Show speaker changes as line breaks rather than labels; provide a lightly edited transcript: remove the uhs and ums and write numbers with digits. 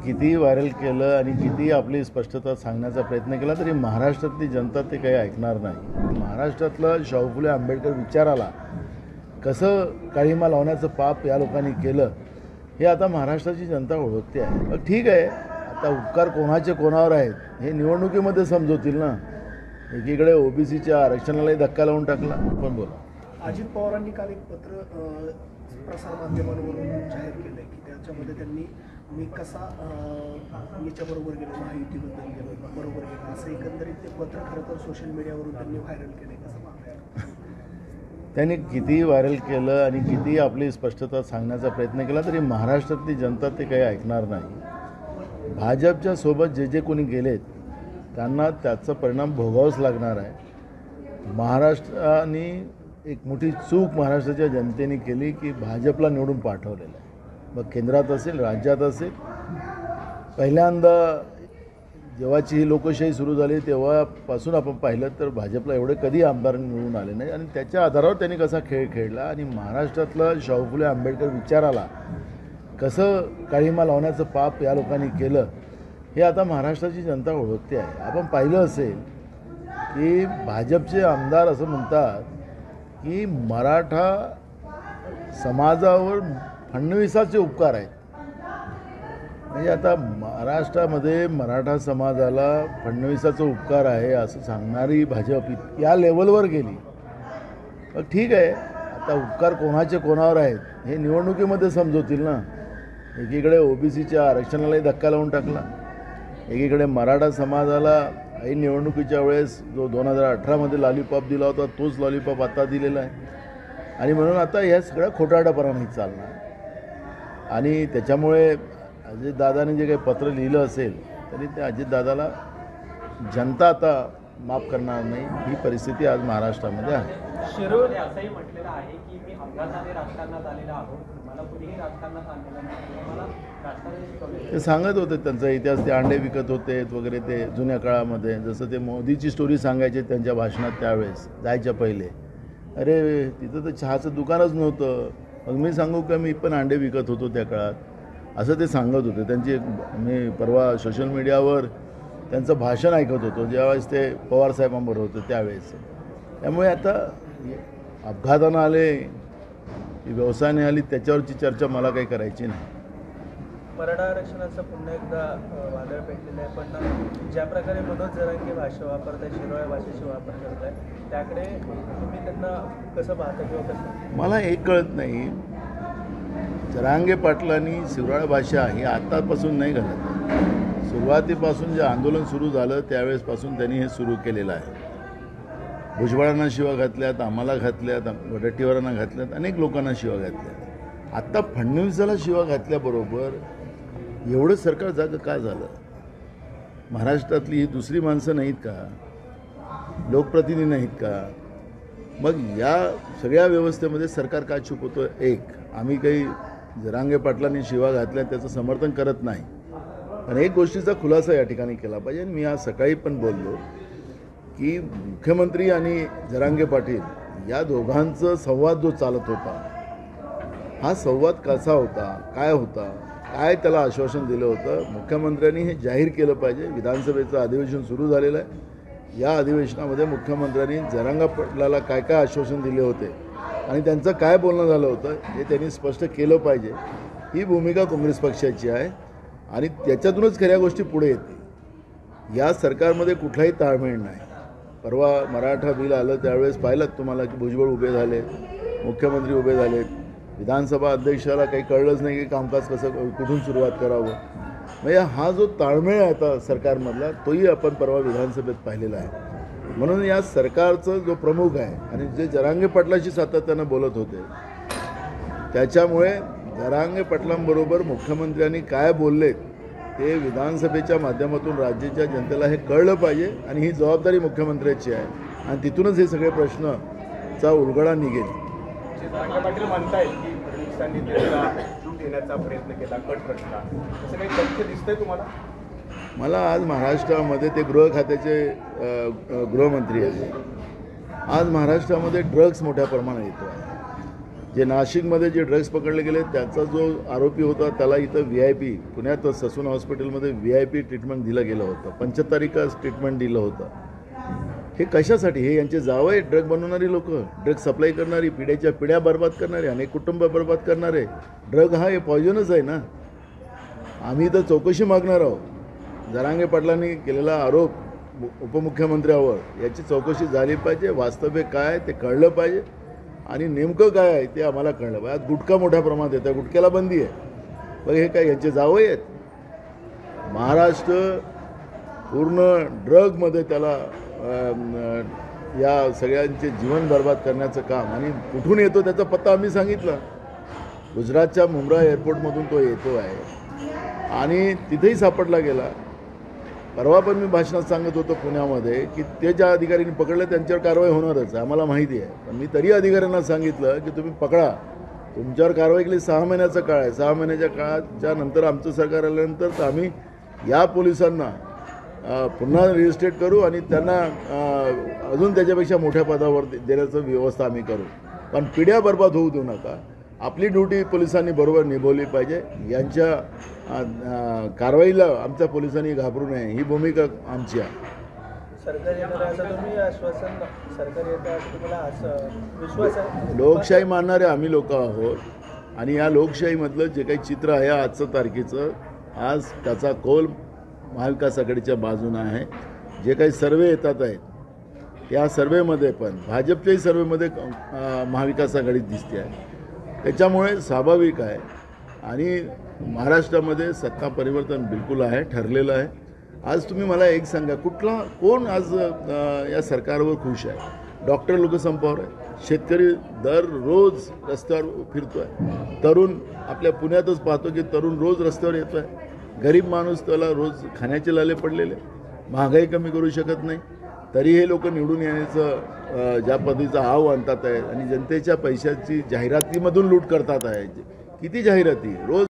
कितीही व्हायरल केलं आणि कितीही आपली स्पष्टता सांगण्याचा प्रयत्न केला तरी महाराष्ट्रातली जनता ते काही ऐकणार नाही. महाराष्ट्रातलं शाहू फुले आंबेडकर विचाराला कसं काळिमा लावण्याचं पाप या लोकांनी केलं हे आता महाराष्ट्राची जनता ओळखते आहे. मग ठीक आहे, आता उपकार कोणाचे कोणावर आहेत हे निवडणुकीमध्ये समजवतील ना. एकीकडे ओबीसीच्या आरक्षणालाही धक्का लावून टाकला. पण बोला,
अजित पवारांनी काल एक पत्र प्रसारमाध्यमांवरून जाहीर केलं की त्याच्यामध्ये त्यांनी मी कसा याच्याबरोबर गेलो, महायुतीबद्दल गेलो, बरोबर गेलो, असं एकंदरीत ते पत्र खरं तर सोशल मीडियावरून त्यांनी व्हायरल केलं. कसं पाहताय?
त्यांनी कितीही व्हायरल केलं आणि कितीही आपली स्पष्टता सांगण्याचा प्रयत्न केला तरी महाराष्ट्रातली जनता ते काही ऐकणार नाही. भाजपच्या सोबत जे कोणी गेलेत त्यांना त्याचा परिणाम भोगावाच लागणार आहे. महाराष्ट्राने एक मोठी चूक महाराष्ट्राच्या जनतेने केली की भाजपला निवडून पाठवलेलं आहे. मग केंद्रात असेल, राज्यात असेल. पहिल्यांदा जेव्हाची ही लोकशाही सुरू झाली तेव्हापासून आपण पाहिलं तर भाजपला एवढे कधी आमदार निवडून आले नाही आणि त्याच्या आधारावर त्यांनी कसा खेळ खेळला आणि महाराष्ट्रातलं शाहू फुले आंबेडकर विचाराला कसं काळिमा लावण्याचं पाप या लोकांनी केलं हे आता महाराष्ट्राची जनता ओळखते आहे. आपण पाहिलं असेल की भाजपचे आमदार असं म्हणतात की मराठा समाजावर फडणवीसाचे उपकार आहेत. म्हणजे आता महाराष्ट्रामध्ये मराठा समाजाला फडणवीसाचा उपकार आहे असं सांगणारी भाजप या लेवलवर गेली. मग ठीक आहे, आता उपकार कोणाचे कोणावर आहेत हे निवडणुकीमध्ये समजवतील ना. एकीकडे ओबीसीच्या आरक्षणालाही धक्का लावून टाकला, एकीकडे मराठा समाजाला ऐन निवडणुकीच्या वेळेस जो 2018मध्ये लॉलीपॉप दिला होता तोच लॉलीपॉप आता दिलेला आहे. आणि म्हणून आता ह्या सगळ्या खोटारडेपणा नाही चालणार. आणि त्याच्यामुळे अजितदादाने जे काही पत्र लिहिलं असेल तरी त्या अजितदादाला जनता आता माफ करणार नाही. ही परिस्थिती आज महाराष्ट्रामध्ये आहे.
शिरोळे असंही म्हटलेलं आहे की मी अपघाताने राजकारणात आलेला आहोत, मला कुणीही राजकारणात आणलेलं नाही, मला राजकारण शिकवले.
ते सांगत होते त्यांचा इतिहास, ते अंडे विकत होते वगैरे. ते जुन्या काळामध्ये जसं ते मोदीची स्टोरी सांगायचे त्यांच्या भाषणात त्यावेळेस जायच्या पहिले. अरे तिथं तर चहाचं दुकानच नव्हतं, मग मी सांगू का मी पण अंडे विकत होतो त्या काळात, असं ते सांगत होते. त्यांची मी परवा सोशल मीडियावर त्यांचं भाषण ऐकत होतो ज्यावेळेस ते पवारसाहेबांबरोबर होते त्यावेळेस. त्यामुळे आता अपघातानं आले की व्यवसायाने आली त्याच्यावरची चर्चा मला काही करायची नाही.
मराठा आरक्षणाचा पुन्हा एकदा वादळ पेटलेलं आहे. पण ज्या प्रकारे मनोज जरांगे भाषा वापरत आहे, शिरोळ्या भाषेचा वापर करत आहे, त्याकडे तुम्ही त्यांना कसं पाहता किंवा कसं?
मला एक कळत नाही, जरांगे पाटलांनी शिरोळ्या भाषा ही आत्तापासून नाही घालत. सुरुवातीपासून जे आंदोलन सुरू झालं त्यावेळेसपासून त्यांनी हे सुरू केलेलं आहे. भुजबळांना शिवा घातल्यात, आम्हाला घातल्यात, वडेट्टीवारांना घातल्यात, अनेक लोकांना शिवा घातल्यात. आत्ता फडणवीसाला शिवा घातल्याबरोबर एवढं सरकार जागं का झालं? महाराष्ट्रातली ही दुसरी माणसं नाहीत का? लोकप्रतिनिधी नाहीत का? मग या सगळ्या व्यवस्थेमध्ये सरकार का चूप होतं? एक, आम्ही काही जरांगे पाटलांनी शिवा घातल्या त्याचं समर्थन करत नाही, पण एक गोष्टीचा खुलासा या ठिकाणी केला पाहिजे. मी आज सकाळी पण बोललो की मुख्यमंत्री आणि जरांगे पाटील या दोघांचा संवाद जो चालत होता हा संवाद कसा होता, काय होता, काय त्याला आश्वासन दिलं होतं? मुख्यमंत्र्यांनी हे जाहीर केलं पाहिजे. विधानसभेचं अधिवेशन सुरू झालेलं आहे. या अधिवेशनामध्ये मुख्यमंत्र्यांनी जरांगे पाटलाला काय काय आश्वासन दिले होते आणि त्यांचं काय बोलणं झालं होतं हे त्यांनी स्पष्ट केलं पाहिजे. ही भूमिका काँग्रेस पक्षाची आहे आणि त्याच्यातूनच खऱ्या गोष्टी पुढे येतील. या सरकारमध्ये कुठलाही ताळमेळ नाही. परवा मराठा बिल आलं त्यावेळेस पाहिलं तुम्हाला की भुजबळ उभे झाले, मुख्यमंत्री उभे झालेत, विधानसभा अध्यक्षाला काही कळलंच नाही की कामकाज कसं कुठून सुरुवात करावं. म्हणजे हा जो ताळमेळ आहे आता सरकारमधला तोही आपण परवा विधानसभेत पाहिलेला आहे. म्हणून या सरकारचं जो प्रमुख आहे आणि जे जरांगे पाटलाशी सातत्यानं बोलत होते त्याच्यामुळे जरांगे पाटलांबरोबर मुख्यमंत्र्यांनी काय बोललेत ते विधानसभेच्या माध्यमातून राज्याच्या जनतेला हे कळलं पाहिजे आणि ही जबाबदारी मुख्यमंत्र्याची आहे आणि तिथूनच हे सगळे प्रश्नचा उलगडा निघेल.
जरांगे पाटील म्हणतायत की फडणवीसांनी त्यांचा सूट देण्याचा प्रयत्न केला, कट रचला, असं काही तथ्य दिसतंय तुम्हाला?
मला आज महाराष्ट्रामध्ये ते गृह खात्याचे गृहमंत्री आहेत. आज महाराष्ट्रामध्ये ड्रग्स मोठ्या प्रमाणात येतो आहे. जे नाशिकमध्ये जे ड्रग्ज पकडले गेले त्याचा जो आरोपी होता त्याला इथं VIP पुण्यात ससून हॉस्पिटलमध्ये VIP ट्रीटमेंट दिलं गेलं होतं, 75 ट्रीटमेंट दिलं होतं. हे कशासाठी? हे यांचे जावं ड्रग बनवणारी लोक, ड्रग सप्लाय करणारी, पिढ्याच्या पिढ्या बर्बाद करणारे, अनेक कुटुंब बर्बाद करणारे. ड्रग हा हे पॉयझनच आहे ना. आम्ही तर चौकशी मागणार आहोत. जरांगे पाटलांनी केलेला आरोप उपमुख्यमंत्र्यावर याची चौकशी झाली पाहिजे. वास्तव्य काय आहे ते कळलं पाहिजे आणि नेमकं काय आहे ते आम्हाला कळलं पाहिजे. आज गुटखा मोठ्या प्रमाणात येतं, गुटख्याला बंदी आहे. बघ हे काय यांचे जावई आहेत. महाराष्ट्र पूर्ण ड्रगमध्ये त्याला या सगळ्यांचे जीवन बर्बाद करण्याचं काम, आणि कुठून येतो त्याचा पत्ता आम्ही सांगितला. गुजरातच्या मुंब्रा एअरपोर्टमधून तो येतो आहे आणि तिथेही सापडला गेला. परवा पण मी भाषणात सांगत होतो पुण्यामध्ये की ते ज्या अधिकाऱ्यांनी पकडलं त्यांच्यावर कारवाई होणारच आम्हाला माहिती आहे. पण मी तरी अधिकाऱ्यांना सांगितलं की तुम्ही पकडा, तुमच्यावर कारवाई केली. 6 महिन्याचा काळ आहे. 6 महिन्याच्या काळाच्या नंतर आमचं सरकार आल्यानंतर तर आम्ही या पोलिसांना पुन्हा रिजिस्ट्रेट करू आणि त्यांना अजून त्याच्यापेक्षा मोठ्या पदावर देण्याचं व्यवस्था आम्ही करू. पण पिढ्या बर्बाद होऊ देऊ नका. आपली ड्युटी पोलिसांनी बरोबर निभवली पाहिजे. यांच्या कारवाईला आमच्या पोलिसांनी घाबरू नये ही भूमिका आमची आहे.
सरकार येणार असं तुम्ही आश्वासन, सरकार येतं असं तुम्हाला असं विश्वास आहे?
लोकशाही मानणारे आम्ही लोक आहोत आणि या लोकशाहीमधलं जे काही चित्र आहे आजचं तारखेचं, आज त्याचा कौल महाविकास आघाडीच्या बाजूनं आहे. जे काही सर्वे येतात आहेत या सर्वेमध्ये पण भाजपच्याही सर्वेमध्ये महाविकास आघाडी दिसते आहे. त्याच्यामुळे स्वाभाविक आहे आणि महाराष्ट्रामध्ये सत्ता परिवर्तन बिलकुल आहे, ठरलेलं आहे. आज तुम्ही मला एक सांगा, कोण आज या सरकारवर खुश आहे? डॉक्टर लोक संपावर आहे, शेतकरी दररोज रस्त्यावर फिरतो आहे, तरुण आपल्या पुण्यातच पाहतो की तरुण रोज रस्त्यावर येतो आहे, गरीब माणूस त्याला रोज खाण्याचे लाले पडलेले, महागाई कमी करू शकत नाही, तरी हे लोक निवडून येण्याचं ज्या पद्धतीचा हाव आणतात आहे आणि जनतेच्या पैशाची जाहिरातीमधून लूट करतात आहे. किती जाहिराती रोज